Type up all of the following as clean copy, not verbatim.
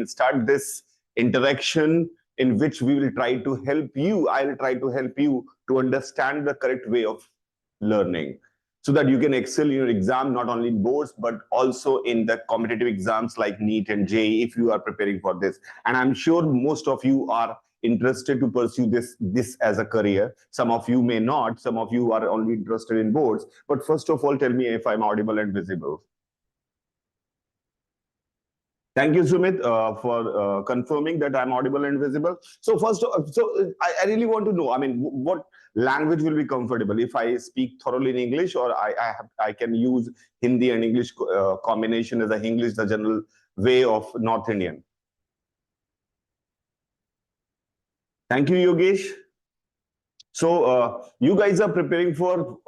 we'll start this interaction in which we will try to help you. I'll try to help you to understand the correct way of learning so that you can excel in your exam, not only in boards, but also in the competitive exams like NEET and JEE if you are preparing for this. And I'm sure most of you are interested to pursue this as a career. Some of you may not. Some of you are only interested in boards. But first of all, tell me if I'm audible and visible. Thank you, Sumit, for confirming that I'm audible and visible. So first, I really want to know, I mean, what language will be comfortable if I speak thoroughly in English, or I can use Hindi and English combination as a English, the general way of North Indian. Thank you, Yogesh. So you guys are preparing for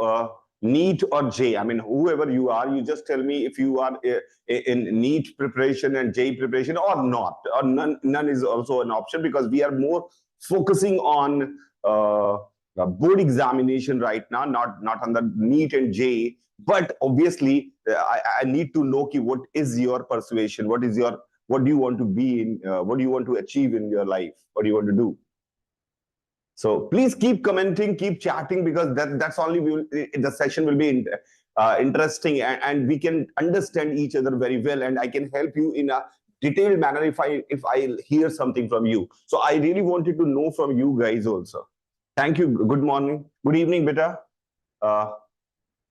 NEET or JEE. I mean, whoever you are, you just tell me if you are in NEET preparation and JEE preparation or not. Or none is also an option, because we are more focusing on board examination right now, not on the NEET and JEE. But obviously, I need to know what is your persuasion, what do you want to be in, what do you want to achieve in your life, what do you want to do. So please keep commenting, keep chatting, because that's only the session will be interesting, and we can understand each other very well, and I can help you in a detailed manner if I hear something from you. So I really wanted to know from you guys also. Thank you. Good morning. Good evening, beta.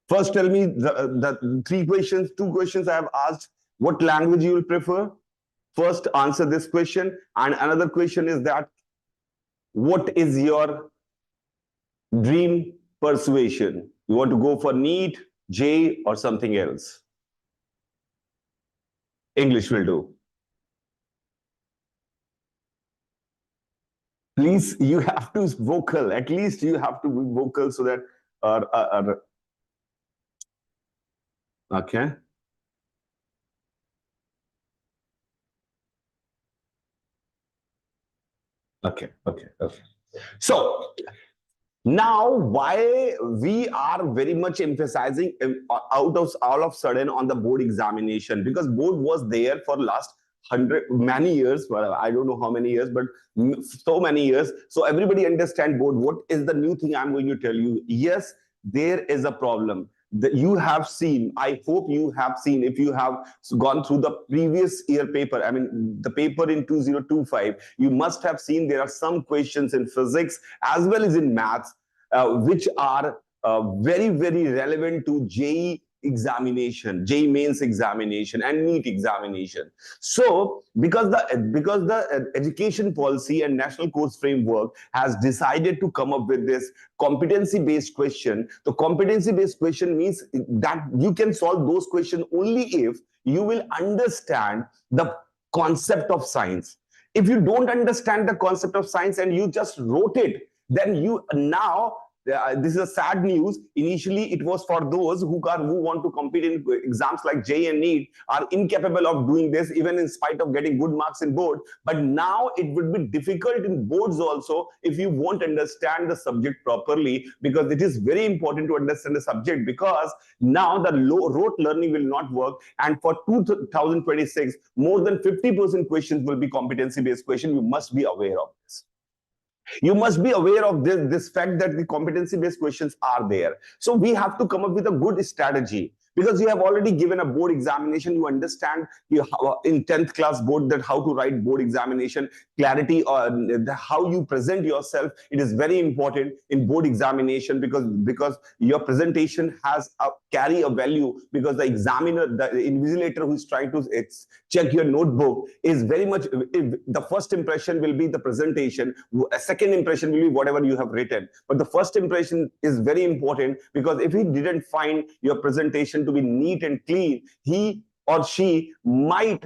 First, tell me the two questions I have asked. What language you will prefer? First, answer this question, and another question is that, what is your dream persuasion? You want to go for NEET, JEE, or something else? English will do. Please, you have to be vocal. At least you have to be vocal so that okay. Okay. So now, why we are very much emphasizing out of all of a sudden on the board examination? Because board was there for last many years. Well, I don't know how many years, but so many years. So everybody understand board. What is the new thing I'm going to tell you? Yes, there is a problem that you have seen. I hope you have seen, if you have gone through the previous year paper, I mean the paper in 2025, you must have seen there are some questions in physics as well as in maths which are very, very relevant to JEE examination, JEE mains examination and NEET examination. So because the education policy and national course framework has decided to come up with this competency-based question, the competency-based question means that you can solve those questions only if you will understand the concept of science. If you don't understand the concept of science and you just wrote it, then you now this is a sad news. Initially, it was for those who want to compete in exams like JEE and NEET are incapable of doing this, even in spite of getting good marks in board. But now it would be difficult in boards also if you won't understand the subject properly, because it is very important to understand the subject, because now the rote learning will not work. And for 2026, more than 50% questions will be competency-based questions. You must be aware of this. You must be aware of this fact that the competency-based questions are there. So we have to come up with a good strategy, because you have already given a board examination. You understand in 10th class board that how to write board examination, clarity on how you present yourself. It is very important in board examination, because your presentation has carry a value, because the examiner, the invigilator who is trying to check your notebook is very much, the first impression will be the presentation, a second impression will be whatever you have written. But the first impression is very important, because if he didn't find your presentation to be neat and clean, he or she might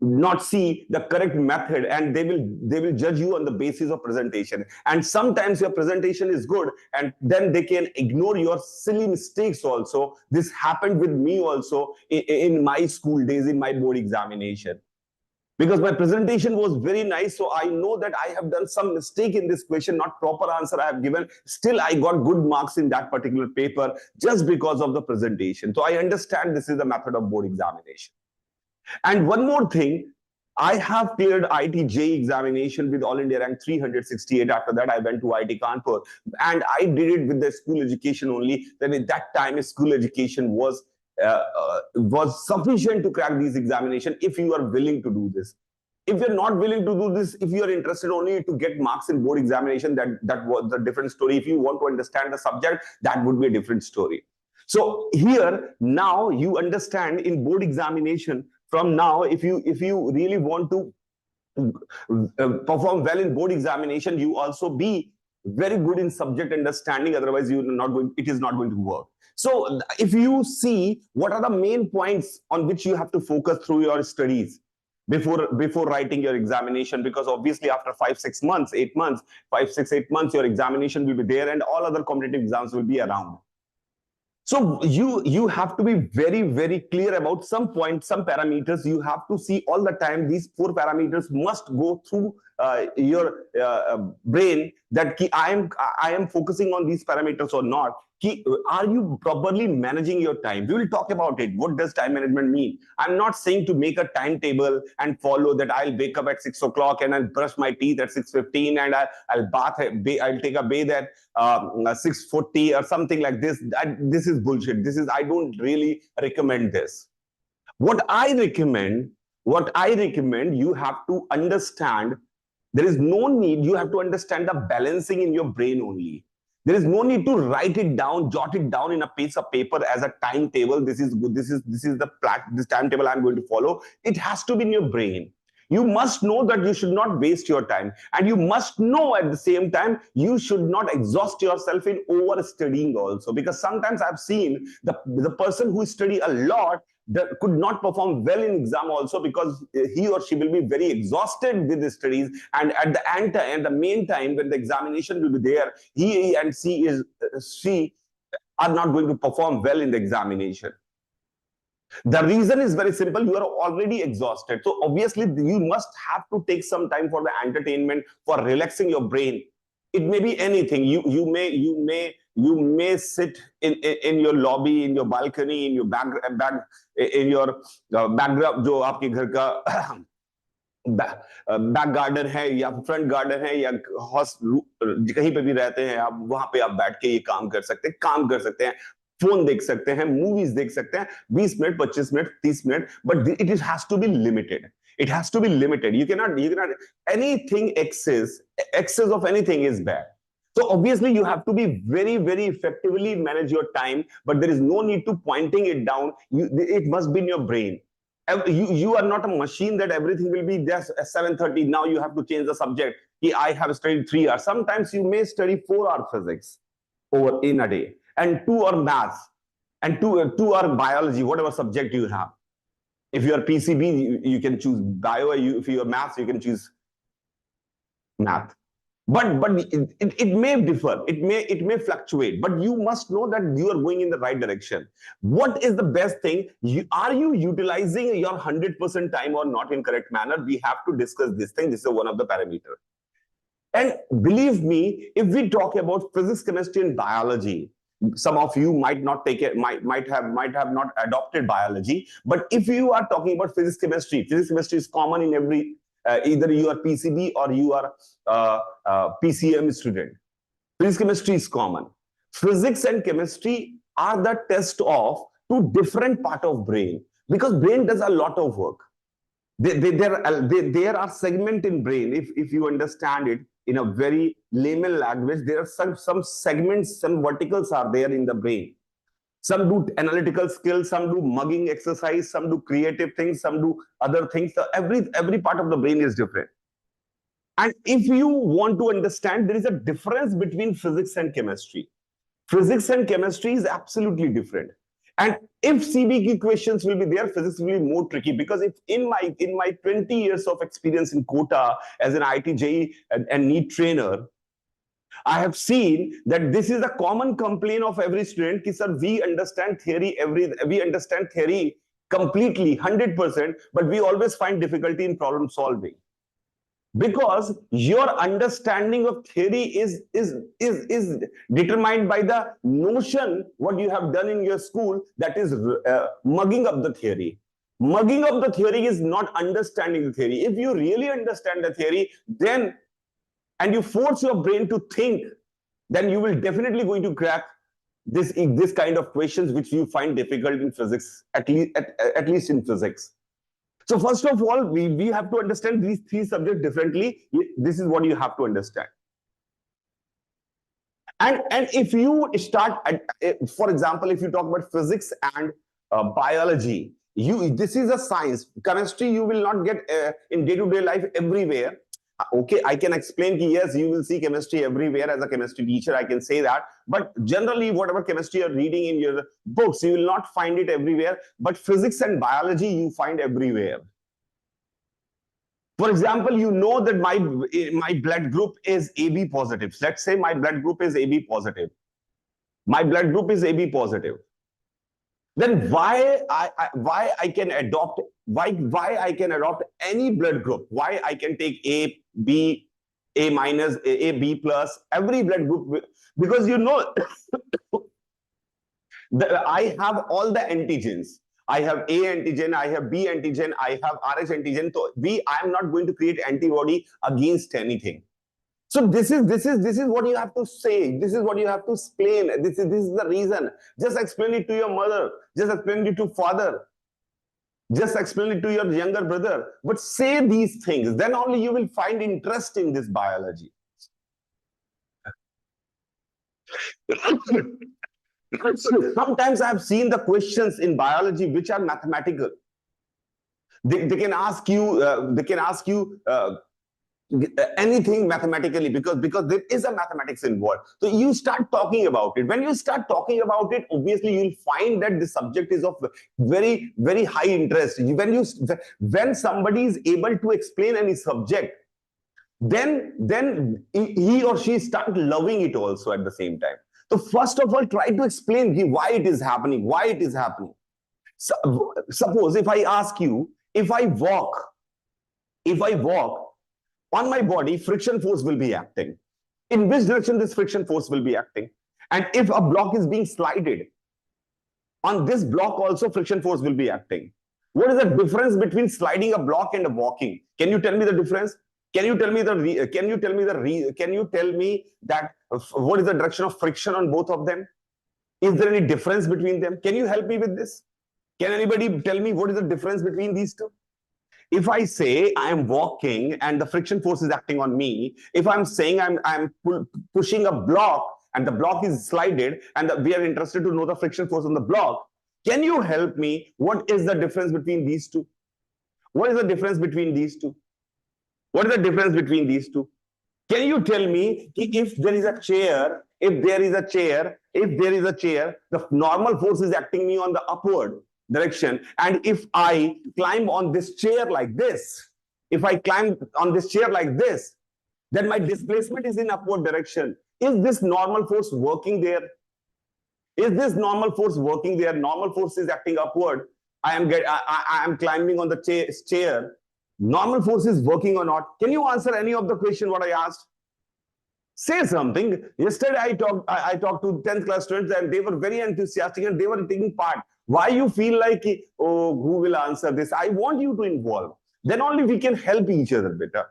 not see the correct method, and they will judge you on the basis of presentation. And sometimes your presentation is good, and then they can ignore your silly mistakes also. This happened with me also in my school days, in my board examination. Because my presentation was very nice, so I know that I have done some mistake in this question, not proper answer I have given. Still, I got good marks in that particular paper just because of the presentation. So I understand this is the method of board examination. And one more thing, I have cleared IIT JEE examination with All India rank 368. After that, I went to IIT Kanpur, and I did it with the school education only. Then at that time, school education was sufficient to crack these examinations if you are willing to do this. If you're not willing to do this, if you are interested only to get marks in board examination, that was a different story. If you want to understand the subject, that would be a different story. So here now you understand in board examination. From now, if you really want to perform well in board examination, you also be very good in subject understanding. Otherwise, you are not going. It is not going to work. So if you see what are the main points on which you have to focus through your studies before writing your examination, because obviously after 5-6 months, 8 months, 5-6-8 months, your examination will be there and all other competitive exams will be around. So you have to be very, very clear about some points, some parameters. You have to see all the time. These 4 parameters must go through your brain, that I am focusing on these parameters or not. Are you properly managing your time? We will talk about it. What does time management mean? I'm not saying to make a timetable and follow that. I'll wake up at 6 o'clock and I'll brush my teeth at 6:15 and I'll I'll take a bathe at 6:40 or something like this. This is bullshit. I don't really recommend this. What I recommend, you have to understand. There is no need. You have to understand the balancing in your brain only. There is no need to write it down, jot it down in a piece of paper as a timetable. This is good. This timetable I'm going to follow. It has to be in your brain. You must know that you should not waste your time, and you must know at the same time you should not exhaust yourself in over studying also, because sometimes I've seen the person who study a lot that could not perform well in exam also, because he or she will be very exhausted with the studies, and at the end and the main time when the examination will be there, he and she are not going to perform well in the examination. The reason is very simple. You are already exhausted. So obviously you must have to take some time for the entertainment, for relaxing your brain. It may be anything. You may sit in your lobby, in your balcony, in your background, जो आपके घर का back garden है या front garden है या कहीं पे भी रहते हैं आप, वहां पे आप बैठ के ये काम कर सकते हैं, फोन देख सकते हैं, मूवीज देख सकते हैं 20 minute, 25 minute, 30 minute, but it has to be limited. It has to be limited. You cannot anything excess of anything is bad. So obviously you have to be very, very effectively manage your time, but there is no need to pointing it down. It must be in your brain. You are not a machine that everything will be there at 7:30. Now you have to change the subject. I have studied 3 hours. Sometimes you may study 4 hour physics over in a day, and 2 hour maths, and 2 hour biology, whatever subject you have. If you are PCB, you can choose bio. If you are maths, you can choose math. But it may differ. It may fluctuate. But you must know that you are going in the right direction. What is the best thing? Are you utilizing your 100% time or not in correct manner? We have to discuss this thing. This is one of the parameters. And believe me, if we talk about physics, chemistry, and biology, some of you might not take it, might have not adopted biology, but if you are talking about physics chemistry is common in every either you are PCB or you are PCM student. Physics chemistry is common. Physics and chemistry are the test of 2 different part of brain, because brain does a lot of work. There are segment in brain. If you understand it in a very layman language, there are some segments, some verticals are there in the brain. Some do analytical skills, some do mugging exercise, some do creative things, some do other things. So every part of the brain is different. And if you want to understand, there is a difference between physics and chemistry. Physics and chemistry is absolutely different. And if CBQ questions will be there, physics will be more tricky, because if in my 20 years of experience in Kota as an IIT JEE and NEET trainer, I have seen that this is a common complaint of every student. Ki, sir, we understand theory completely 100%, but we always find difficulty in problem solving. Because your understanding of theory is determined by the notion what you have done in your school, that is mugging up the theory. Mugging up the theory is not understanding the theory. If you really understand the theory, then, and you force your brain to think, then you will definitely going to crack this kind of questions which you find difficult in physics, at least in physics. So first of all, we have to understand these three subjects differently. This is what you have to understand. And if you start, for example, if you talk about physics and biology, this is a science. Chemistry you will not get in day-to-day life everywhere. Okay, I can explain that yes, you will see chemistry everywhere as a chemistry teacher. I can say that. But generally, whatever chemistry you're reading in your books, you will not find it everywhere. But physics and biology you find everywhere. For example, you know that my blood group is AB positive. Let's say my blood group is AB positive. My blood group is AB positive. Then why I can adopt any blood group? Why I can take A, B, A minus, A, B plus, every blood group? Because you know I have all the antigens. I have A antigen, I have B antigen, I have RH antigen. So I am not going to create antibody against anything. So this is what you have to say. This is what you have to explain. This is the reason. Just explain it to your mother. Just explain it to father. Just explain it to your younger brother. But say these things. Then only you will find interest in this biology. Sometimes I have seen the questions in biology which are mathematical. They can ask you. Anything mathematically because there is a mathematics involved. So you start talking about it. When you start talking about it, obviously you'll find that the subject is of very, very high interest. When somebody is able to explain any subject, then he or she start loving it also at the same time. So first of all, try to explain why it is happening. Why it is happening. So, suppose if I ask you, if I walk on my body, friction force will be acting. In which direction this friction force will be acting? And if a block is being slided, on this block also friction force will be acting. What is the difference between sliding a block and walking? Can you tell me the difference? Can you tell me that what is the direction of friction on both of them? Is there any difference between them? Can you help me with this? Can anybody tell me what is the difference between these two? If I say I am walking and the friction force is acting on me, if I'm saying I'm pushing a block and the block is slided and we are interested to know the friction force on the block, can you help me? What is the difference between these two? What is the difference between these two? What is the difference between these two? Can you tell me if there is a chair, the normal force is acting me on the upward direction, and if I climb on this chair like this, then my displacement is in upward direction. Is this normal force working there? Normal force is acting upward. I am climbing on the chair. Normal force is working or not? Can you answer any of the question what I asked? Say something. Yesterday I talked to 10th class students and they were very enthusiastic and they were taking part. Why you feel like, oh, who will answer this? I want you to involve. Then only we can help each other better.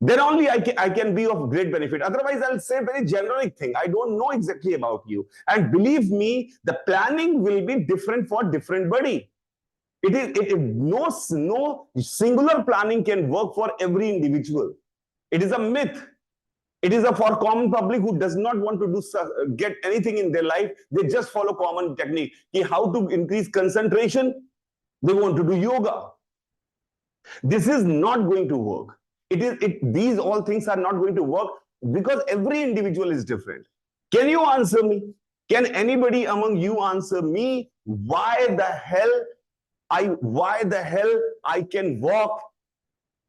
Then only I can be of great benefit. Otherwise, I'll say very generic thing. I don't know exactly about you. And believe me, the planning will be different for different body. No singular planning can work for every individual. It is a myth. It is for common public who does not want to get anything in their life. They just follow common technique. How to increase concentration? They want to do yoga. This is not going to work. These all things are not going to work because every individual is different. Can you answer me? Can anybody among you answer me why the hell I can walk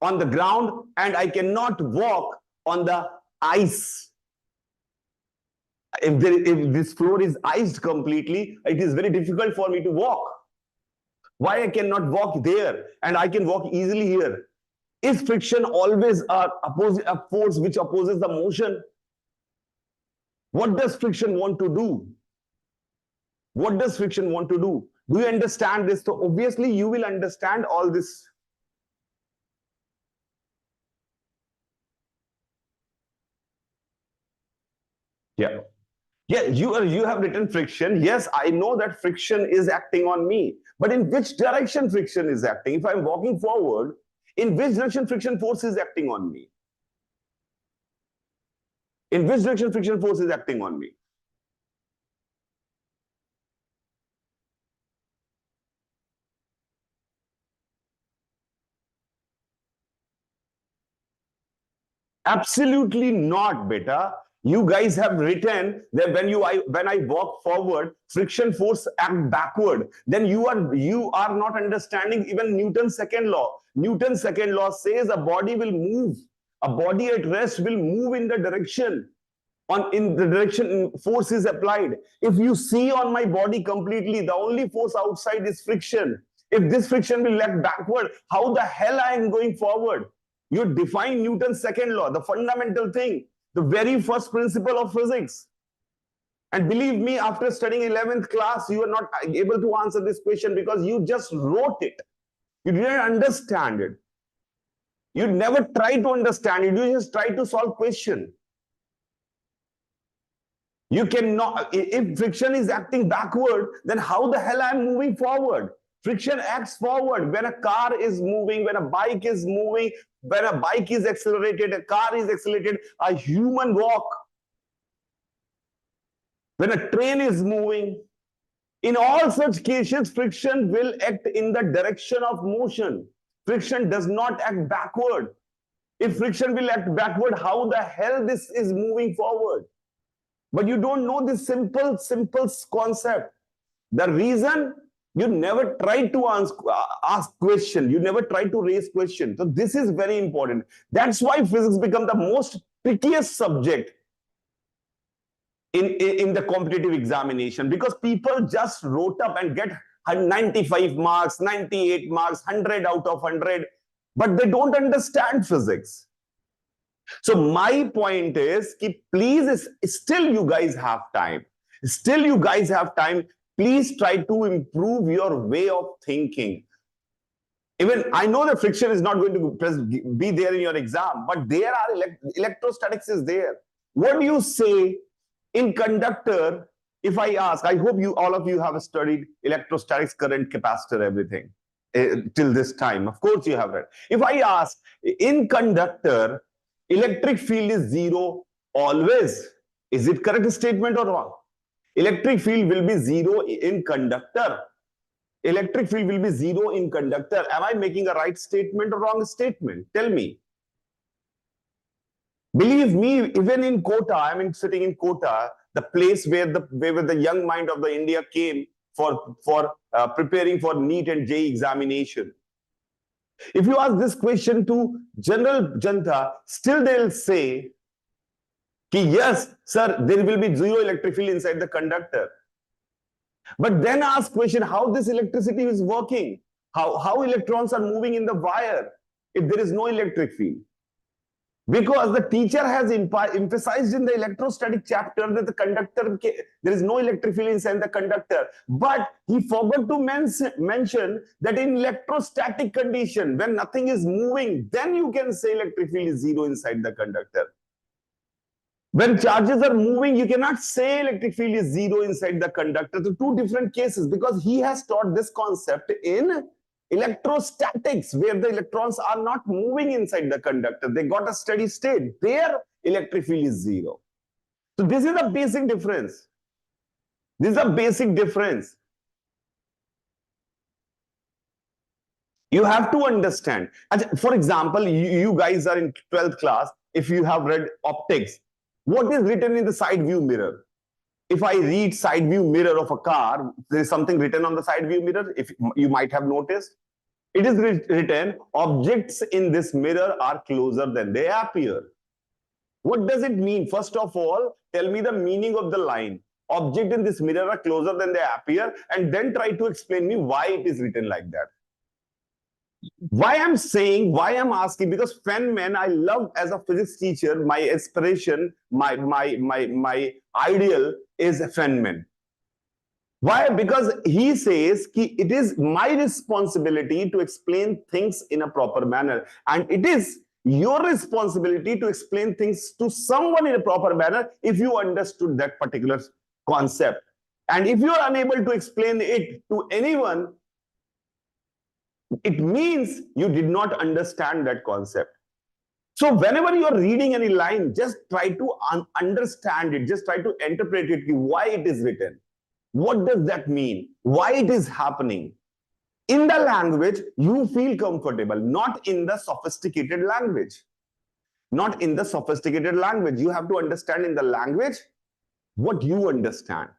on the ground and I cannot walk on the ice? If this floor is iced completely, it is very difficult for me to walk. Why I cannot walk there and I can walk easily here? Is friction always a force which opposes the motion? What does friction want to do? What does friction want to do? Do you understand this? So obviously you will understand all this. Yeah. Yeah, you have written friction. Yes, I know that friction is acting on me. But in which direction friction is acting? If I'm walking forward, in which direction friction force is acting on me? In which direction friction force is acting on me? Absolutely not, beta. You guys have written that when I walk forward, friction force act backward. Then you are not understanding even Newton's second law. Newton's second law says a body will move. A body at rest will move in the direction in the direction force is applied. If you see on my body completely, the only force outside is friction. If this friction will act backward, how the hell I am going forward? You define Newton's second law, the fundamental thing, the very first principle of physics. And believe me, after studying 11th class, you are not able to answer this question because you just wrote it. You didn't understand it. You never try to understand it. You just try to solve question. You cannot, if friction is acting backward, then how the hell I'm moving forward? Friction acts forward. When a car is moving, when a bike is moving, when a bike is accelerated, a car is accelerated, a human walk. When a train is moving, in all such cases, friction will act in the direction of motion. Friction does not act backward. If friction will act backward, how the hell this is moving forward? But you don't know this simple concept. The reason you never try to ask question, you never try to raise question. So this is very important. That's why physics become the most trickiest subject in the competitive examination, because people just wrote up and get 95 marks, 98 marks, 100 out of 100, but they don't understand physics. So my point is, please, still you guys have time. Still you guys have time. Please try to improve your way of thinking. Even I know the friction is not going to be there in your exam, but there are electrostatics is there. What do you say in conductor? If I ask, I hope all of you have studied electrostatics, current, capacitor, everything till this time. Of course you have read. If I ask in conductor, electric field is zero always. Is it correct statement or wrong? Electric field will be zero in conductor. Electric field will be zero in conductor. Am I making a right statement or wrong statement? Tell me. Believe me, even in Kota, I'm sitting in Kota, the place where the young mind of the India came for preparing for NEET and JEE examination. If you ask this question to general janta, still they'll say, yes, sir, there will be zero electric field inside the conductor. But then ask question, how this electricity is working, how electrons are moving in the wire if there is no electric field. Because the teacher has emphasized in the electrostatic chapter that the conductor, there is no electric field inside the conductor. But he forgot to mention that in electrostatic condition, when nothing is moving, then you can say electric field is zero inside the conductor. When charges are moving, you cannot say electric field is zero inside the conductor. So two different cases, because he has taught this concept in electrostatics, where the electrons are not moving inside the conductor. They got a steady state. Their electric field is zero. So this is a basic difference. This is a basic difference. You have to understand. For example, you guys are in 12th class. If you have read optics, what is written in the side view mirror? If I read side view mirror of a car, there is something written on the side view mirror. If you might have noticed, it is written, objects in this mirror are closer than they appear. What does it mean? First of all, tell me the meaning of the line. Object in this mirror are closer than they appear, and then try to explain me why it is written like that. Why I'm asking, because Feynman, I love as a physics teacher, my inspiration, my ideal is Feynman. Why? Because he says ki it is my responsibility to explain things in a proper manner, and it is your responsibility to explain things to someone in a proper manner if you understood that particular concept. And if you are unable to explain it to anyone, it means you did not understand that concept. So whenever you are reading any line, just try to understand it, just try to interpret it, why it is written. What does that mean? Why it is happening? In the language you feel comfortable, not in the sophisticated language. Not in the sophisticated language. You have to understand in the language what you understand.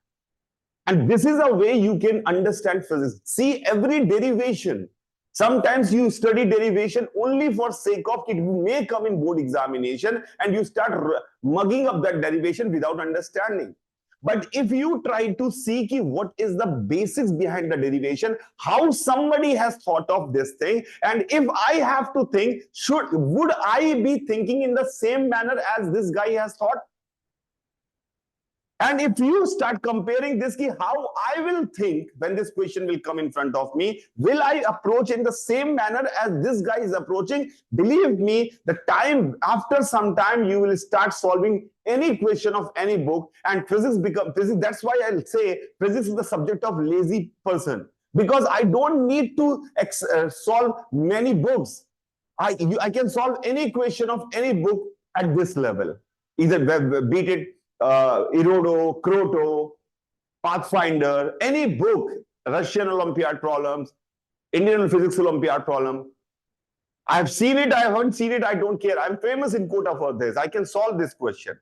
And this is a way you can understand physics. See, every derivation. Sometimes you study derivation only for sake of it may come in board examination, and you start mugging up that derivation without understanding. But if you try to see what is the basics behind the derivation, how somebody has thought of this thing, and if I have to think, would I be thinking in the same manner as this guy has thought? And if you start comparing this, how I will think when this question will come in front of me, will I approach in the same manner as this guy is approaching? Believe me, after some time, you will start solving any question of any book, and physics. That's why I'll say physics is the subject of lazy person, because I don't need to solve many books. I can solve any question of any book at this level, either beat it Irodo, Kroto, Pathfinder, any book, Russian Olympiad problems, Indian physics Olympiad problem. I've seen it, I haven't seen it, I don't care. I'm famous in quota for this. I can solve this question.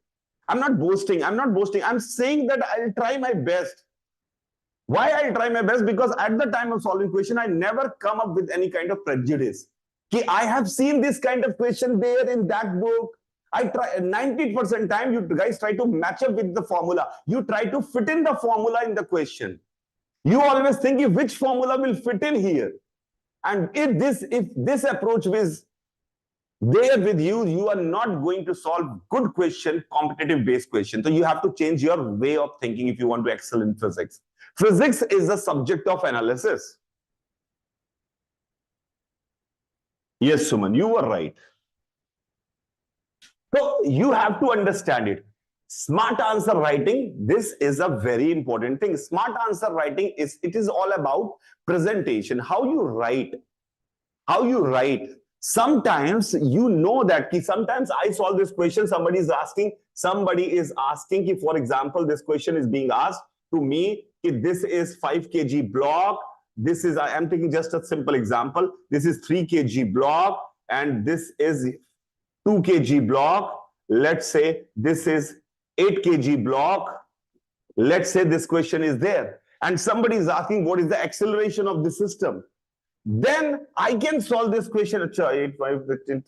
I'm not boasting. I'm saying that I'll try my best. Why I'll try my best? Because at the time of solving question, I never come up with any kind of prejudice. I have seen this kind of question there in that book. I try 90% time you guys try to match up with the formula. You try to fit in the formula in the question. You always think which formula will fit in here. And if this approach is there with you, you are not going to solve good question, competitive based question. So you have to change your way of thinking if you want to excel in physics. Physics is a subject of analysis. Yes, Suman, you were right. So you have to understand it. Smart answer writing, this is a very important thing. Smart answer writing is all about presentation, how you write. Sometimes you know that sometimes I solve this question, somebody is asking, for example, this question is being asked to me, this is 5 kg block, this is, I am taking just a simple example, this is 3 kg block, and this is 2 kg block. Let's say this is 8 kg block. Let's say this question is there, and somebody is asking what is the acceleration of the system. Then I can solve this question. 8, 5, 15.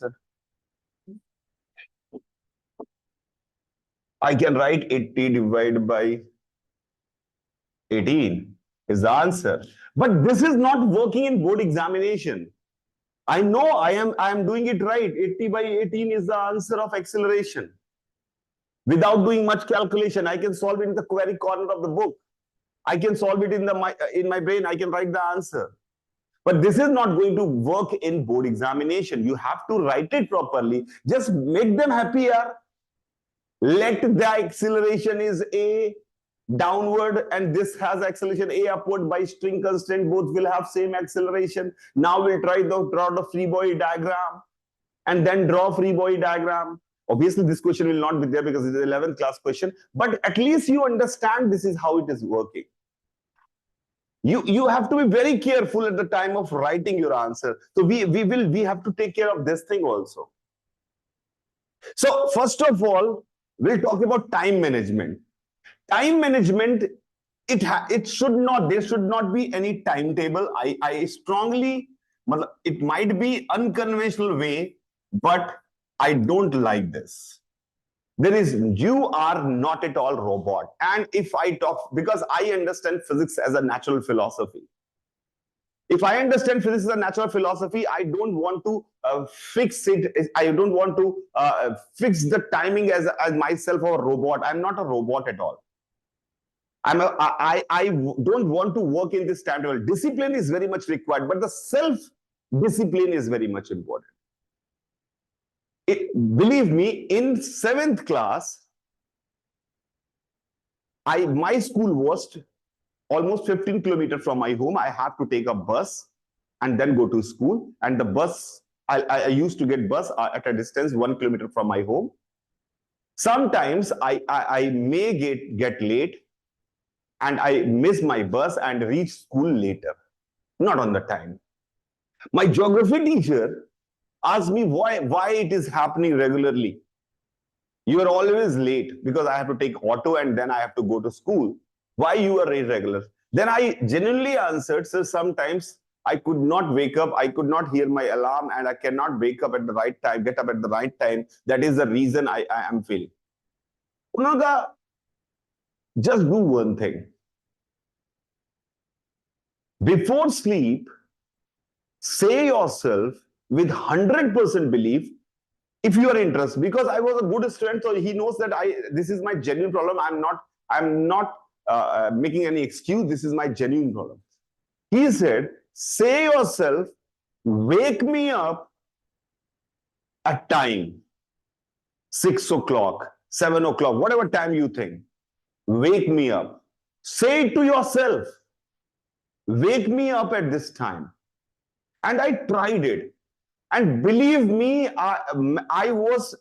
I can write 80 divided by 18 is the answer. But this is not working in board examination. I know I am doing it right. 80 by 18 is the answer of acceleration. Without doing much calculation, I can solve it in the very corner of the book. I can solve it in my brain. I can write the answer. But this is not going to work in board examination. You have to write it properly. Just make them happier. Let the acceleration is A downward, and this has acceleration A upward by string constraint. Both will have same acceleration. Now we'll try to draw the free body diagram, and then draw free body diagram. Obviously, this question will not be there because it's an 11th class question, but at least you understand this is how it is working. You have to be very careful at the time of writing your answer. So we have to take care of this thing also. So first of all, we'll talk about time management. Time management, there should not be any timetable. I strongly, it might be unconventional way, but I don't like this. You are not at all robot. And if I talk, because I understand physics as a natural philosophy. If I understand physics as a natural philosophy, I don't want to fix it. I don't want to fix the timing as myself or a robot. I'm not a robot at all. I don't want to work in this timetable. Discipline is very much required, but the self-discipline is very much important. Believe me, in 7th class, my school was almost 15 kilometers from my home. I have to take a bus and then go to school. And the bus, I used to get bus at a distance 1 kilometer from my home. Sometimes I may get late and I miss my bus and reach school later, not on the time. My geography teacher asked me why it is happening regularly. You are always late because I have to take auto and then I have to go to school. Why you are irregular? Then I genuinely answered, sir, sometimes I could not wake up, I could not hear my alarm, and I cannot wake up at the right time, get up at the right time. That is the reason I am failing. Unaga, just do one thing. Before sleep, say yourself with 100% belief, if you are interested, because I was a good student, so he knows that this is my genuine problem. I'm not making any excuse. This is my genuine problem. He said, say yourself, wake me up at time, 6 o'clock, 7 o'clock, whatever time you think. Wake me up. Say it to yourself. Wake me up at this time. And I tried it. And believe me, I was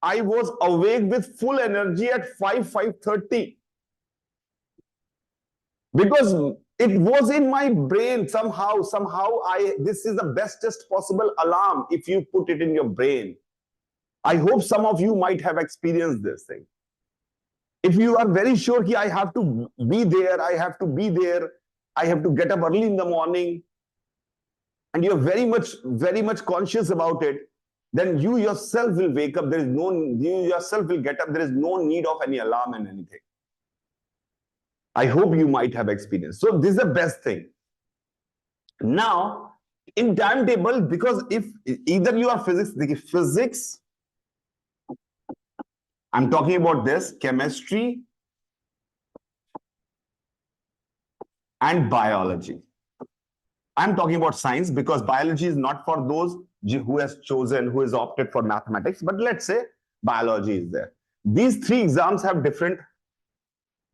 awake with full energy at 5:30. Because it was in my brain somehow this is the bestest possible alarm if you put it in your brain. I hope some of you might have experienced this thing. If you are very sure that I have to be there, I have to get up early in the morning, and you're very much conscious about it, then you yourself will wake up. You yourself will get up. There is no need of any alarm and anything. I hope you might have experienced. So this is the best thing. Now, in timetable, because if either you are physics, I'm talking about this, chemistry and biology. I'm talking about science because biology is not for those who has opted for mathematics, but let's say biology is there. These 3 exams have different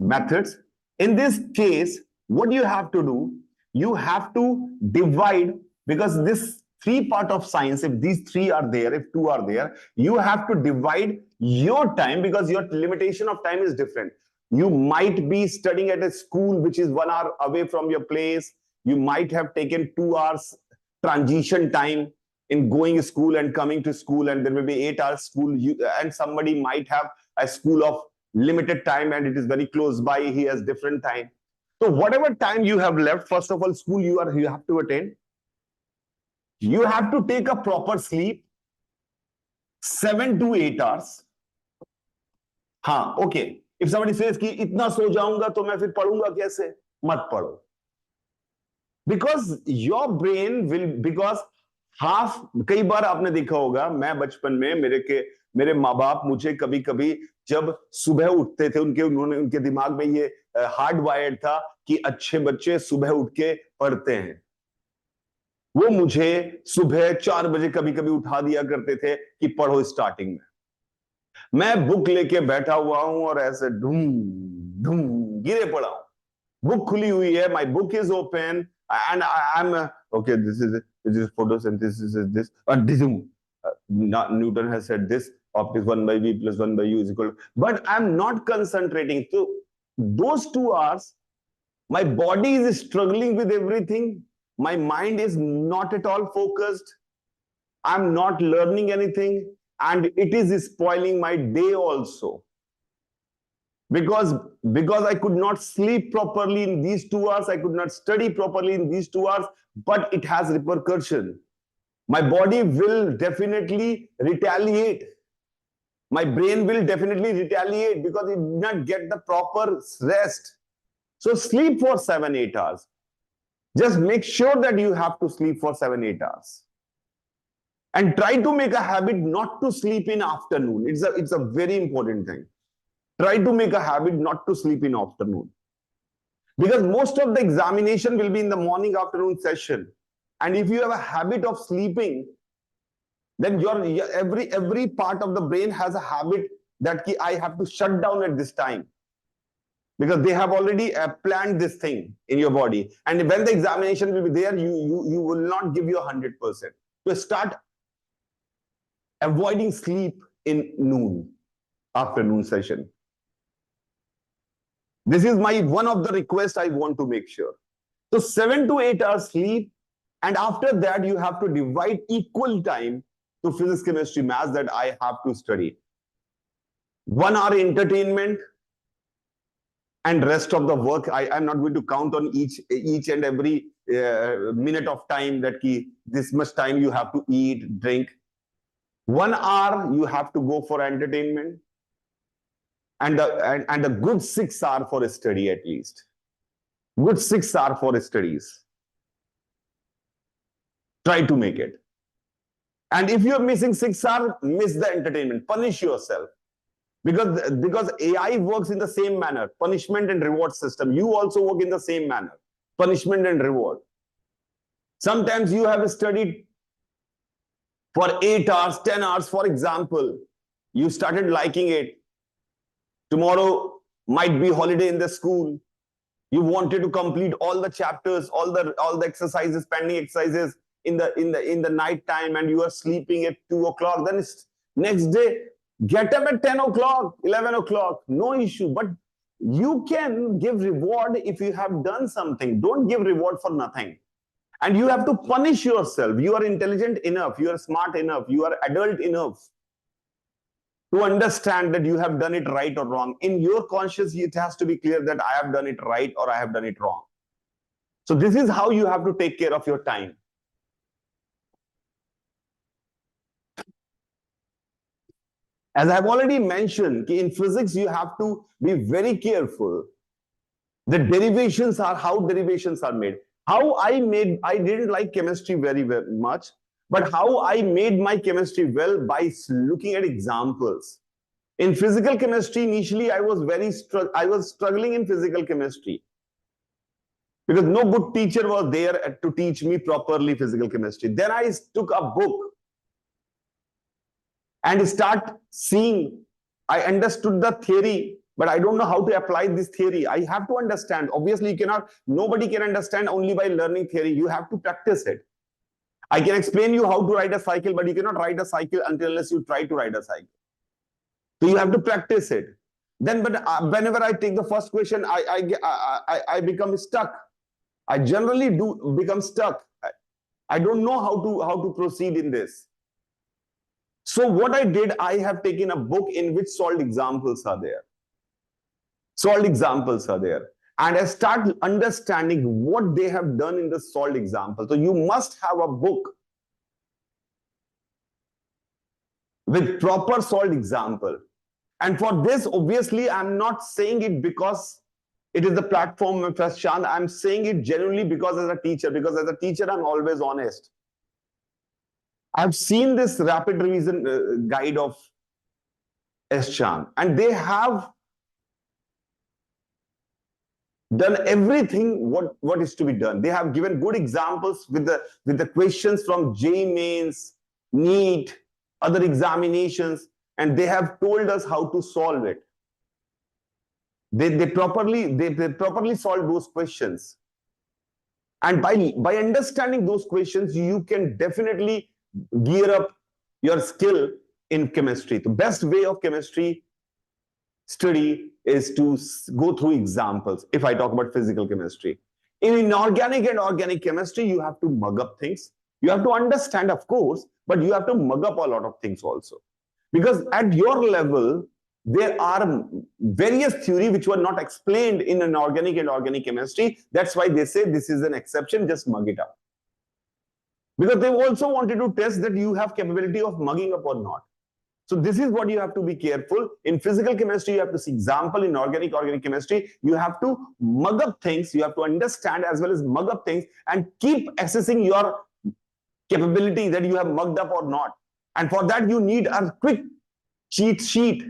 methods. In this case, what you have to do, you have to divide, because this 3 part of science, if these 3 are there, if 2 are there, you have to divide your time because your limitation of time is different. You might be studying at a school which is 1 hour away from your place. You might have taken 2 hours transition time in going to school and coming to school, and there will be 8 hours school. And somebody might have a school of limited time and it is very close by. He has different time. So whatever time you have left, first of all, school you have to attend. You have to take a proper sleep, 7 to 8 hours. Okay. If somebody says कि इतना सो जाऊंगा तो मैं फिर पढ़ूंगा कैसे? मत पढ़ो. Because your brain will, because कई बार आपने देखा होगा, मैं बचपन में मेरे माँ बाप मुझे कभी कभी जब सुबह उठते थे, उनके दिमाग में ये हार्ड वायर्ड था कि अच्छे बच्चे सुबह उठ के पढ़ते हैं. वो मुझे सुबह 4 बजे कभी कभी उठा दिया करते थे कि पढ़ो स्टार्टिंग में. मैं बुक लेके बैठा हुआ हूं और ऐसे ढूम ढूम गिरे पड़ा हूं. बुक खुली हुई है, my book is open and I'm okay, this is photosynthesis, is this Newton has said this, optics 1 by v plus 1 by u is equal to, but I'm not concentrating. So those 2 hours, my body is struggling with everything. My mind is not at all focused. I'm not learning anything, and it is spoiling my day also. Because I could not sleep properly in these 2 hours, I could not study properly in these 2 hours, but it has repercussion. My body will definitely retaliate. My brain will definitely retaliate because it did not get the proper rest. So sleep for 7-8 hours. Just make sure that you have to sleep for 7-8 hours. And try to make a habit not to sleep in afternoon. It's a very important thing. Try to make a habit not to sleep in afternoon. Because most of the examination will be in the morning afternoon session. And if you have a habit of sleeping, then your every part of the brain has a habit that I have to shut down at this time, because they have already planned this thing in your body. And when the examination will be there, you will not give your 100%. So start avoiding sleep in afternoon session. This is my one of the requests I want to make sure. So 7 to 8 hours sleep, and after that you have to divide equal time to physics, chemistry, maths that I have to study. 1 hour entertainment, and rest of the work, I'm not going to count on each and every minute of time that this much time you have to eat, drink. 1 hour you have to go for entertainment, and a good 6 hours for a study at least. Good 6 hours for studies. Try to make it. And if you're missing 6 hours, miss the entertainment. Punish yourself. Because AI works in the same manner. Punishment and reward system. You also work in the same manner. Punishment and reward. Sometimes you have studied for 8 hours, 10 hours, for example. You started liking it. Tomorrow might be holiday in the school. You wanted to complete all the chapters, all the exercises, pending exercises in the night time, and you are sleeping at 2 o'clock. Then next day, get up at 10 o'clock, 11 o'clock, no issue. But you can give reward if you have done something. Don't give reward for nothing. And you have to punish yourself. You are intelligent enough, you are smart enough, you are adult enough to understand that you have done it right or wrong. In your conscience, it has to be clear that I have done it right or I have done it wrong. So this is how you have to take care of your time. As I've already mentioned, in physics, you have to be very careful. The derivations are how derivations are made. I didn't like chemistry very much, but how I made my chemistry well by looking at examples. In physical chemistry, initially I was struggling in physical chemistry because no good teacher was there to teach me properly physical chemistry. Then I took a book and start seeing. I understood the theory, but I don't know how to apply this theory. I have to understand. Obviously, nobody can understand only by learning theory. You have to practice it. I can explain you how to ride a cycle, but you cannot ride a cycle unless you try to ride a cycle. So you have to practice it. Then, but whenever I take the first question, I become stuck. I generally do become stuck. I don't know how to proceed in this. So what I did, I have taken a book in which solved examples are there. Solved examples are there. And I start understanding what they have done in the solved example. So you must have a book with proper solved example. And for this, obviously, I'm not saying it because it is the platform of Shant. I'm saying it genuinely because as a teacher, I'm always honest. I've seen this rapid revision guide of S. Chan, and they have done everything what is to be done. They have given good examples with the questions from JEE Mains, NEET, other examinations, and they have told us how to solve it. They properly solve those questions, and by understanding those questions, you can definitely gear up your skill in chemistry. The best way of chemistry study is to go through examples. If I talk about physical chemistry, in inorganic and organic chemistry, you have to mug up things. You have to understand, of course, but you have to mug up a lot of things also. Because at your level, there are various theories which were not explained in inorganic and organic chemistry. That's why they say this is an exception, just mug it up. Because they also wanted to test that you have capability of mugging up or not. So this is what you have to be careful. In physical chemistry, you have to see example. In organic chemistry, you have to mug up things. You have to understand as well as mug up things and keep assessing your capability that you have mugged up or not. And for that, you need a quick cheat sheet,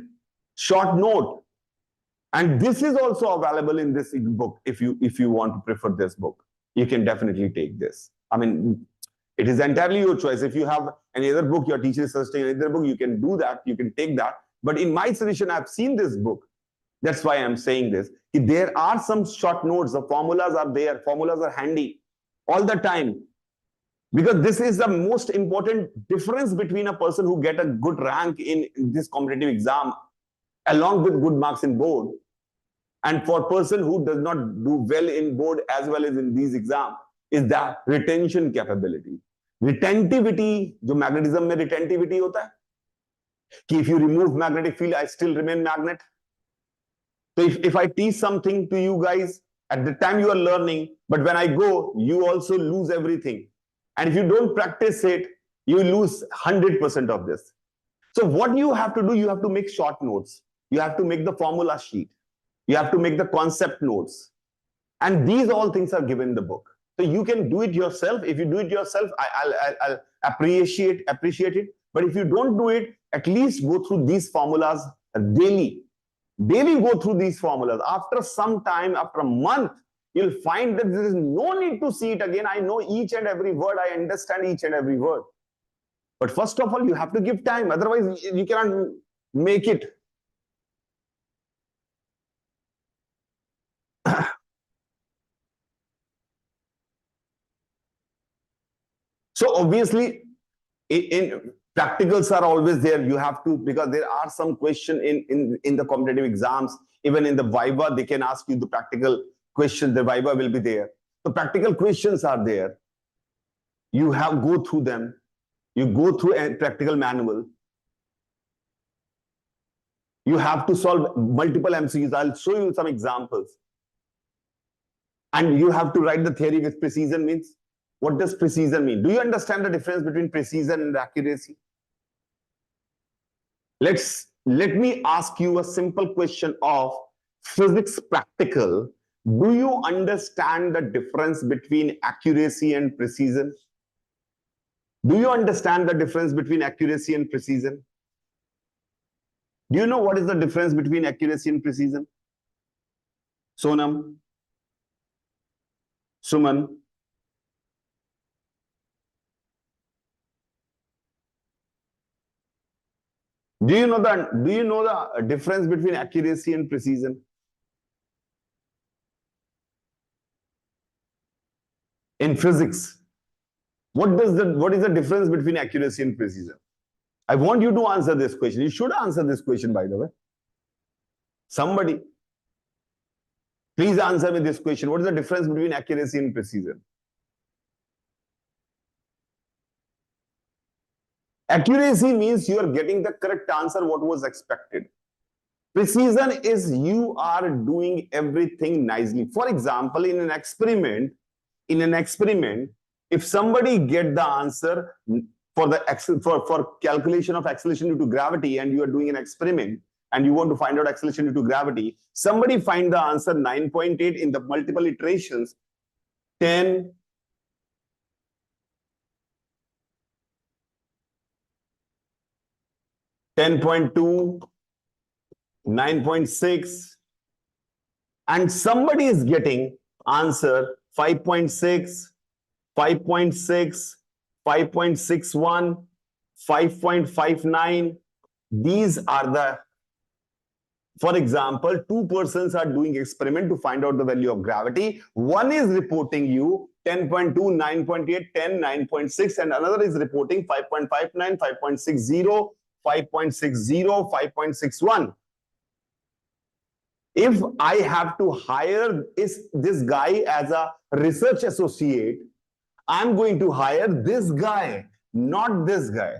short note. And this is also available in this book. If you want to prefer this book, you can definitely take this. I mean, it is entirely your choice. If you have any other book, your teacher is suggesting any other book, you can do that, you can take that. But in my suggestion, I've seen this book. That's why I'm saying this. There are some short notes, the formulas are there, formulas are handy all the time. Because this is the most important difference between a person who get a good rank in this competitive exam along with good marks in board, and for person who does not do well in board as well as in these exams, is the retention capability. Retentivity, जो magnetism में retentivity होता है, कि if you remove magnetic field, I still remain magnet. So if I teach something to you guys, at the time you are learning, but when I go, you also lose everything. And if you don't practice it, you lose 100% of this. So what you have to do, you have to make short notes. You have to make the formula sheet. You have to make the concept notes. And these all things are given in the book. So you can do it yourself. If you do it yourself, I'll appreciate it. But if you don't do it, at least go through these formulas daily. Daily go through these formulas. After some time, after a month, you'll find that there is no need to see it again. I know each and every word. I understand each and every word. But first of all, you have to give time. Otherwise, you cannot make it. So obviously, in practicals are always there. You have to, because there are some questions in the competitive exams. Even in the Viva, they can ask you the practical questions. The Viva will be there. The practical questions are there. You have go through them. You go through a practical manual. You have to solve multiple MCQs. I'll show you some examples. And you have to write the theory with precision means. What does precision mean? Do you understand the difference between precision and accuracy? Let me ask you a simple question of physics practical. Do you understand the difference between accuracy and precision? Do you understand the difference between accuracy and precision? Do you know what is the difference between accuracy and precision? Sonam? Suman? Do you know the difference between accuracy and precision? In physics, what is the difference between accuracy and precision? I want you to answer this question. You should answer this question, by the way. Somebody, please answer me this question. What is the difference between accuracy and precision? Accuracy means you are getting the correct answer, what was expected. Precision is you are doing everything nicely. For example, in an experiment, if somebody get the answer for calculation of acceleration due to gravity, and you are doing an experiment and you want to find out acceleration due to gravity, somebody find the answer 9.8 in the multiple iterations, 10, 10.2, 9.6, and somebody is getting answer 5.6, 5.6, 5.61, 5.59. These are the, for example, two persons are doing experiment to find out the value of gravity. One is reporting you 10.2, 9.8, 10, 9.6, and another is reporting 5.59, 5.60, 5.60, 5.61. If I have to hire this guy as a research associate, I'm going to hire this guy, not this guy.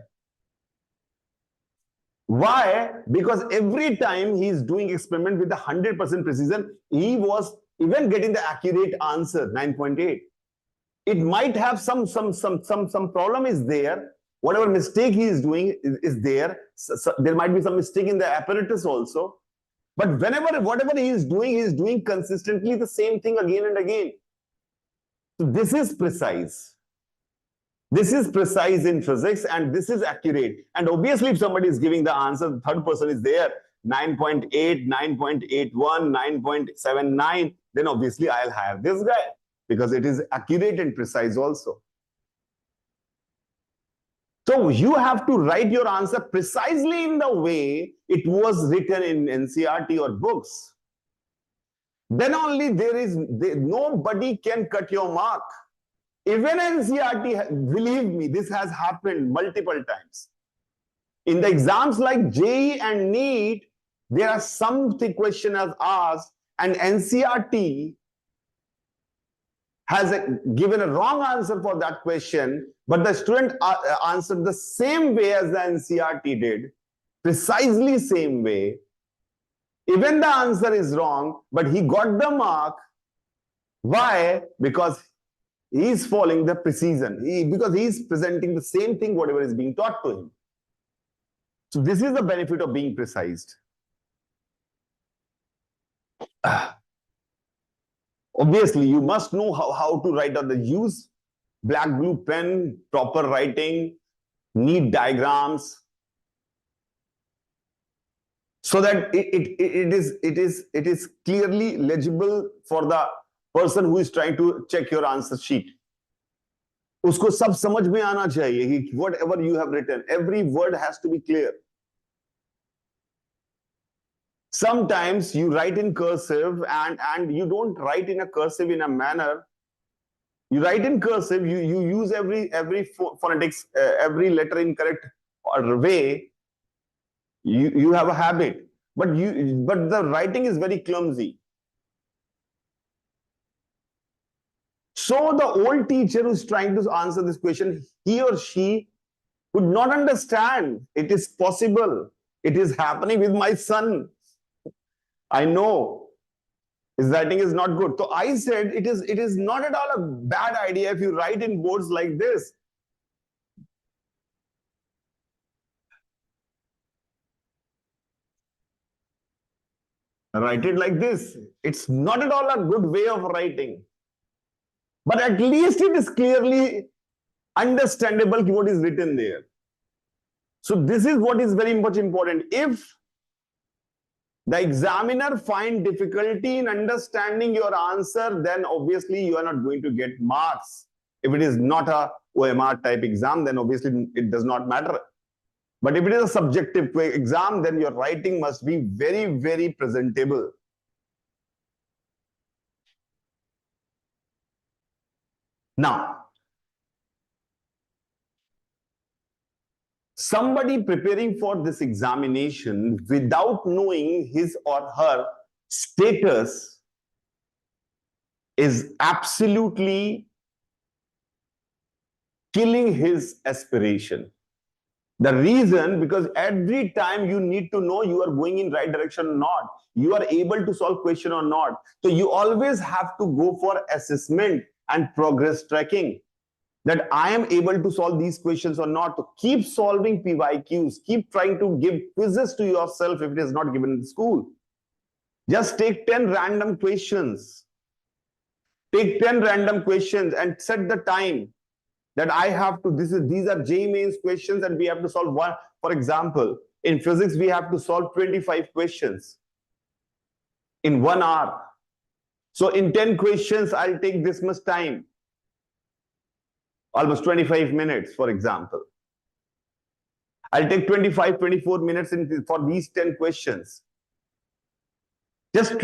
Why? Because every time he's doing experiment with 100% precision, he was even getting the accurate answer, 9.8. It might have some problem is there. Whatever mistake he is doing is there. So there might be some mistake in the apparatus also. But whatever he is doing consistently the same thing again and again. So this is precise. This is precise in physics, and this is accurate. And obviously, if somebody is giving the answer, the third person is there, 9.8, 9.81, 9.79, then obviously I'll hire this guy because it is accurate and precise also. So you have to write your answer precisely in the way it was written in NCERT or books. Then only nobody can cut your mark. Even NCERT, believe me, this has happened multiple times. In the exams like JEE and NEET, there are some question as asked, and NCERT has given a wrong answer for that question, but the student answered the same way as the NCERT did, precisely same way. Even the answer is wrong, but he got the mark. Why? Because he is following the precision. Because he is presenting the same thing, whatever is being taught to him. So this is the benefit of being precise. Obviously, you must know how to write on the use black blue pen, proper writing, neat diagrams, so that it is clearly legible for the person who is trying to check your answer sheet. Usko sab samajh mein aana chahiye, whatever you have written, every word has to be clear. Sometimes you write in cursive and you don't write in a cursive in a manner. You write in cursive, you use every phonetics, every letter in correct way. You have a habit, but the writing is very clumsy. So the old teacher who's trying to answer this question, he or she could not understand. It is possible. It is happening with my son. I know his writing is not good. So I said it is not at all a bad idea if you write in boards like this. Write it like this. It's not at all a good way of writing. But at least it is clearly understandable what is written there. So this is what is very much important. If the examiner finds difficulty in understanding your answer, then obviously you are not going to get marks. If it is not a OMR type exam, then obviously it does not matter. But if it is a subjective exam, then your writing must be very, very presentable. Now, somebody preparing for this examination without knowing his or her status is absolutely killing his aspiration. The reason, because every time you need to know you are going in right direction or not, you are able to solve question or not. So you always have to go for assessment and progress tracking, that I am able to solve these questions or not. To keep solving PYQs, keep trying to give quizzes to yourself if it is not given in school. Just take 10 random questions. Take 10 random questions and set the time that I have to, these are JEE Mains questions and we have to solve one. For example, in physics, we have to solve 25 questions in 1 hour. So in 10 questions, I'll take this much time. Almost 25 minutes, for example. I'll take 25, 24 minutes for these 10 questions. Just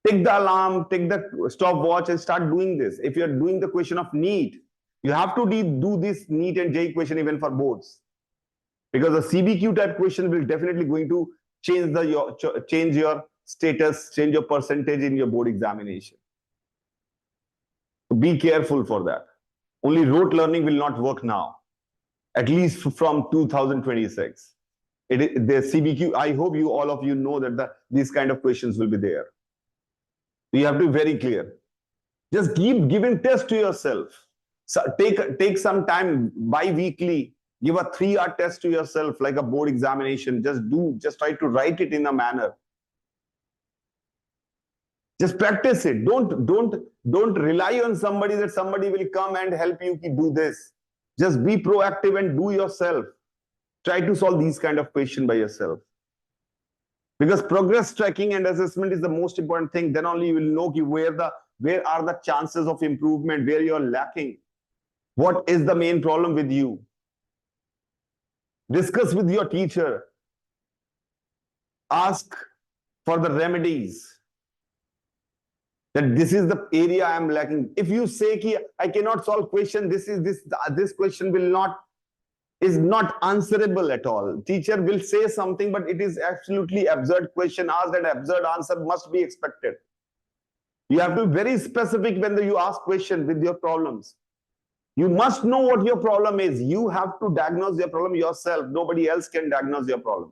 take the alarm, take the stopwatch and start doing this. If you're doing the question of NEET, you have to do this NEET and JEE question even for boards. Because the CBQ type question will definitely going to change your status, change your percentage in your board examination. So be careful for that. Only rote learning will not work now, at least from 2026. The CBQ, I hope all of you know that these kind of questions will be there. You have to be very clear. Just keep giving tests to yourself. So take some time bi-weekly. Give a 3-hour test to yourself like a board examination. Just try to write it in a manner. Just practice it. Don't rely on somebody that somebody will come and help you do this. Just be proactive and do yourself. Try to solve these kind of questions by yourself. Because progress tracking and assessment is the most important thing. Then only you will know where are the chances of improvement, where you're lacking, what is the main problem with you. Discuss with your teacher. Ask for the remedies. That this is the area I am lacking. If you say ki I cannot solve question, this question is not answerable at all. Teacher will say something, but it is absolutely absurd question asked and absurd answer must be expected. You have to be very specific when you ask question with your problems. You must know what your problem is. You have to diagnose your problem yourself. Nobody else can diagnose your problem.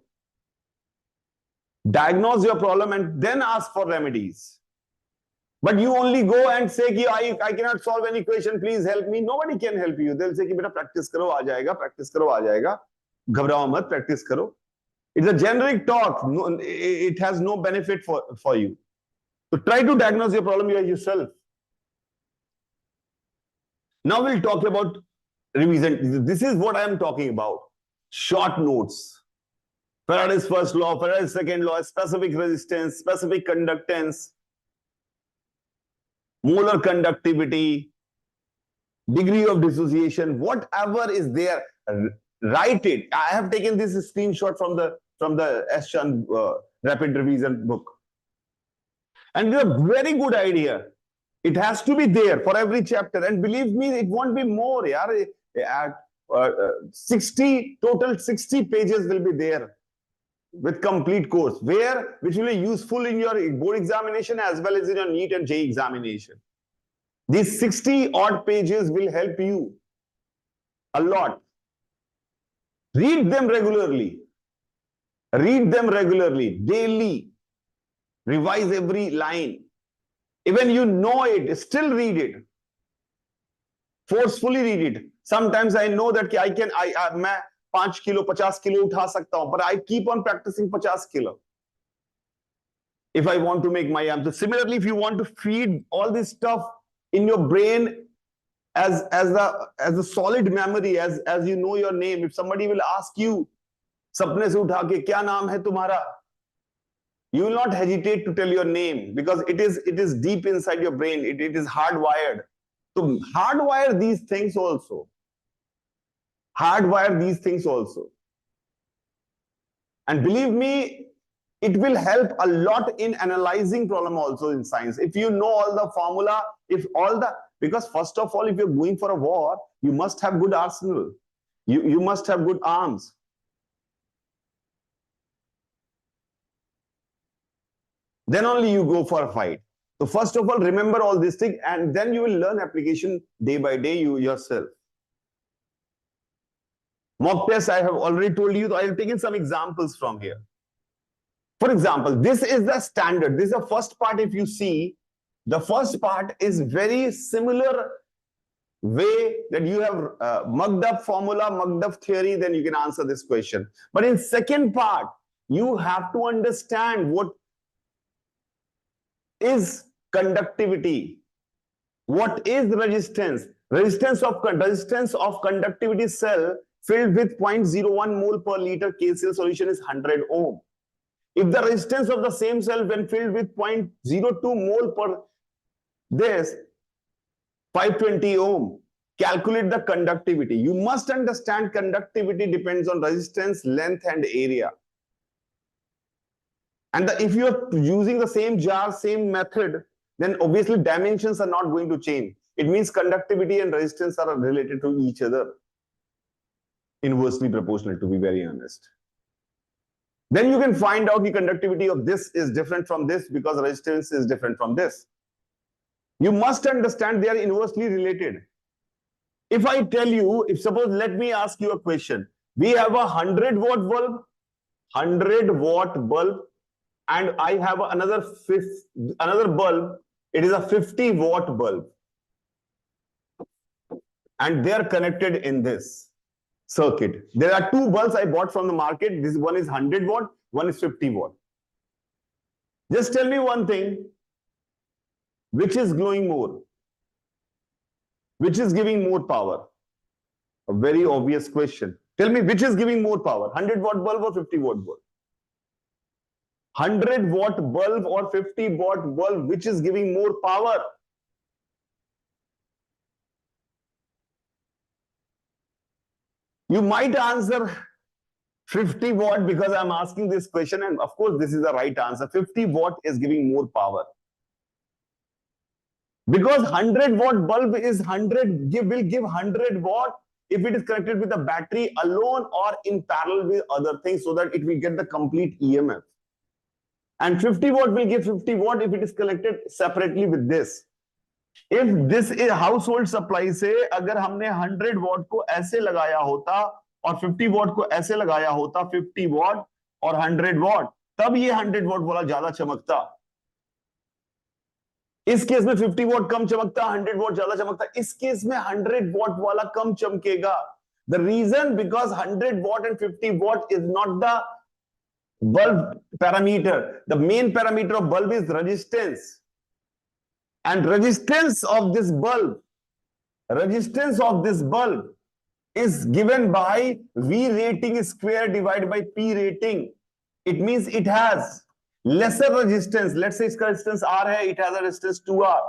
Diagnose your problem and then ask for remedies. But you only go and say कि I cannot solve any question, please help me. Nobody can help you. They'll say कि बेटा practice करो आ जाएगा, practice करो आ जाएगा. घबराओ मत, practice करो. It's a generic talk. No, it has no benefit for you. So try to diagnose your problem yourself. Now we'll talk about revision. This is what I am talking about. Short notes. Faraday's first law, Faraday's second law, specific resistance, specific conductance, molar conductivity, degree of dissociation, whatever is there, write it. I have taken this screenshot from the S-Chan rapid revision book. And it's a very good idea. It has to be there for every chapter. And believe me, it won't be more. Yaar. 60 pages will be there with complete course, which will be useful in your board examination as well as in your NEET and JEE examination. These 60 odd pages will help you a lot. Read them regularly. Read them regularly, daily. Revise every line. Even you know it, still read it. Forcefully read it. Sometimes I know that मैं 5 kilo 50 kilo उठा सकता हूं, but I keep on practicing 50 kilo. If I want to make my answer. Similarly, if you want to feed all this stuff in your brain as a solid memory, as you know your name, if somebody will ask you, सपने से उठा के क्या नाम है तुम्हारा? You will not hesitate to tell your name because it is deep inside your brain. It is hardwired. So hardwire these things also. Hardwire these things also. And believe me, it will help a lot in analyzing problem also in science. If you know all the formula, because first of all, if you're going for a war, you must have good arsenal. You must have good arms. Then only you go for a fight. So first of all, remember all these things and then you will learn application day by day yourself. Mock test, I have already told you, so I have taken some examples from here. For example, this is the standard. This is the first part. If you see, the first part is very similar way that you have mugged up formula, mugged up theory, then you can answer this question. But in second part, you have to understand what is conductivity, what is resistance. Resistance of conductivity cell filled with 0.01 mole per liter KCl solution is 100 ohm. If the resistance of the same cell when filled with 0.02 mole per this 520 ohm, calculate the conductivity. You must understand conductivity depends on resistance, length and area. And if you are using the same jar, same method, then obviously dimensions are not going to change. It means conductivity and resistance are related to each other. Inversely proportional, to be very honest. Then you can find out the conductivity of this is different from this because resistance is different from this. You must understand they are inversely related. If I tell you, let me ask you a question. We have a 100-watt bulb, 100-watt bulb, and I have another bulb. It is a 50-watt bulb. And they are connected in this circuit. There are two bulbs I bought from the market. This one is 100 watt, one is 50 watt. Just tell me one thing. Which is glowing more? Which is giving more power? A very obvious question. Tell me which is giving more power? 100-watt bulb or 50-watt bulb? 100-watt bulb or 50-watt bulb, which is giving more power? You might answer 50 watt because I'm asking this question, and of course this is the right answer. 50 watt is giving more power. Because 100-watt bulb is will give 100 watt if it is connected with a battery alone or in parallel with other things, so that it will get the complete EMF. And 50 watt will give 50 watt if it is connected separately with this. If this is household supply से अगर हमने 100 watt को ऐसे लगाया होता और 50 watt को ऐसे लगाया होता, 50 watt और 100 watt, तब ये 100 watt वाला ज्यादा चमकता. इस केस में 50 watt कम चमकता, 100 watt ज्यादा चमकता. इस केस में 100 watt वाला कम चमकेगा. The reason, because 100 watt and 50 watt is not the bulb parameter. The main parameter of bulb is resistance. And resistance of this bulb is given by V rating square divided by P rating. It means it has lesser resistance. Let's say इसका resistance R है, it has a resistance 2R.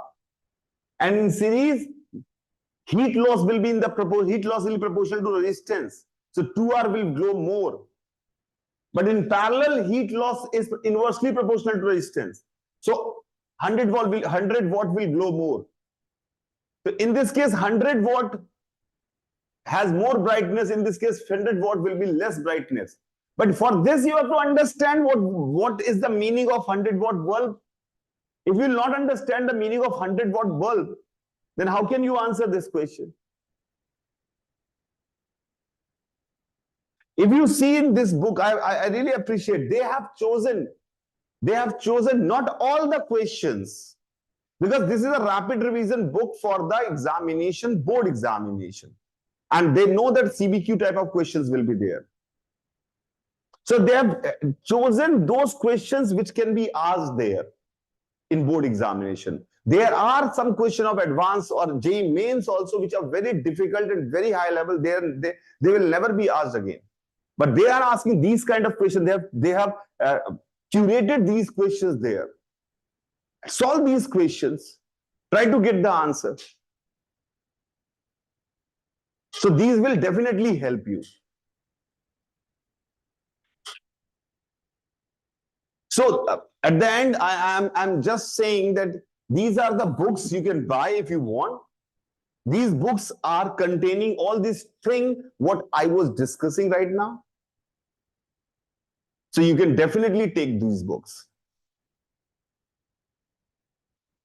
And in series, heat loss will be proportional to resistance. So 2R will glow more. But in parallel, heat loss is inversely proportional to resistance. So 100 watt will glow more. So in this case, 100 watt has more brightness. In this case, 100 watt will be less brightness. But for this, you have to understand what is the meaning of 100 watt bulb. If you will not understand the meaning of 100 watt bulb, then how can you answer this question? If you see in this book, I really appreciate, they have chosen not all the questions, because this is a rapid revision book for the examination, board examination. And they know that CBQ type of questions will be there. So they have chosen those questions which can be asked there in board examination. There are some questions of advanced or JEE mains also which are very difficult and very high level. They will never be asked again. But they are asking these kind of questions. They have curated these questions there. Solve these questions. Try to get the answer. So these will definitely help you. So at the end, I'm just saying that these are the books you can buy if you want. These books are containing all this thing what I was discussing right now. So you can definitely take these books.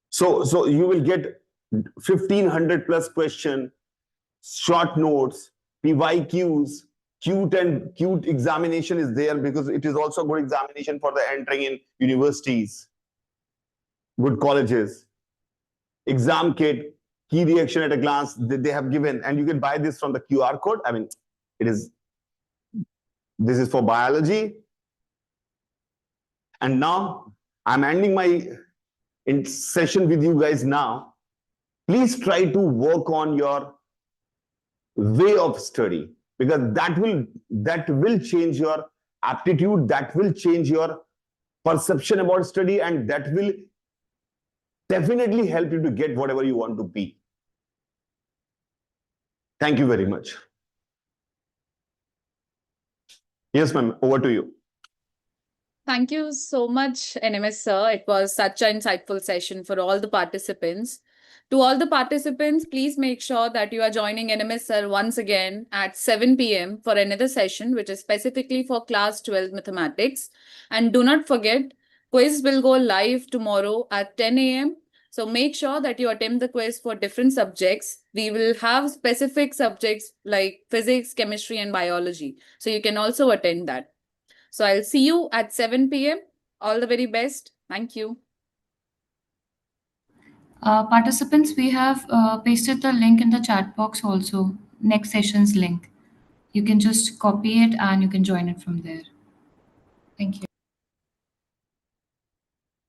So you will get 1500 plus question, short notes, PYQs, cute examination is there because it is also a good examination for the entering in universities, good colleges. Exam kit, key reaction at a glance, they have given, and you can buy this from the QR code. I mean, this is for biology. And now I'm ending my session with you guys now. Please try to work on your way of study, because that will change your aptitude, that will change your perception about study, and that will definitely help you to get whatever you want to be. Thank you very much. Yes, ma'am, over to you. Thank you so much, NMS sir. It was such an insightful session for all the participants. To all the participants, please make sure that you are joining NMS sir once again at 7 p.m. for another session, which is specifically for class 12 mathematics. And do not forget, quiz will go live tomorrow at 10 a.m. So make sure that you attempt the quiz for different subjects. We will have specific subjects like physics, chemistry, and biology. So you can also attend that. So I'll see you at 7 p.m. All the very best. Thank you. Participants, we have pasted the link in the chat box also, next session's link. You can just copy it and you can join it from there. Thank you.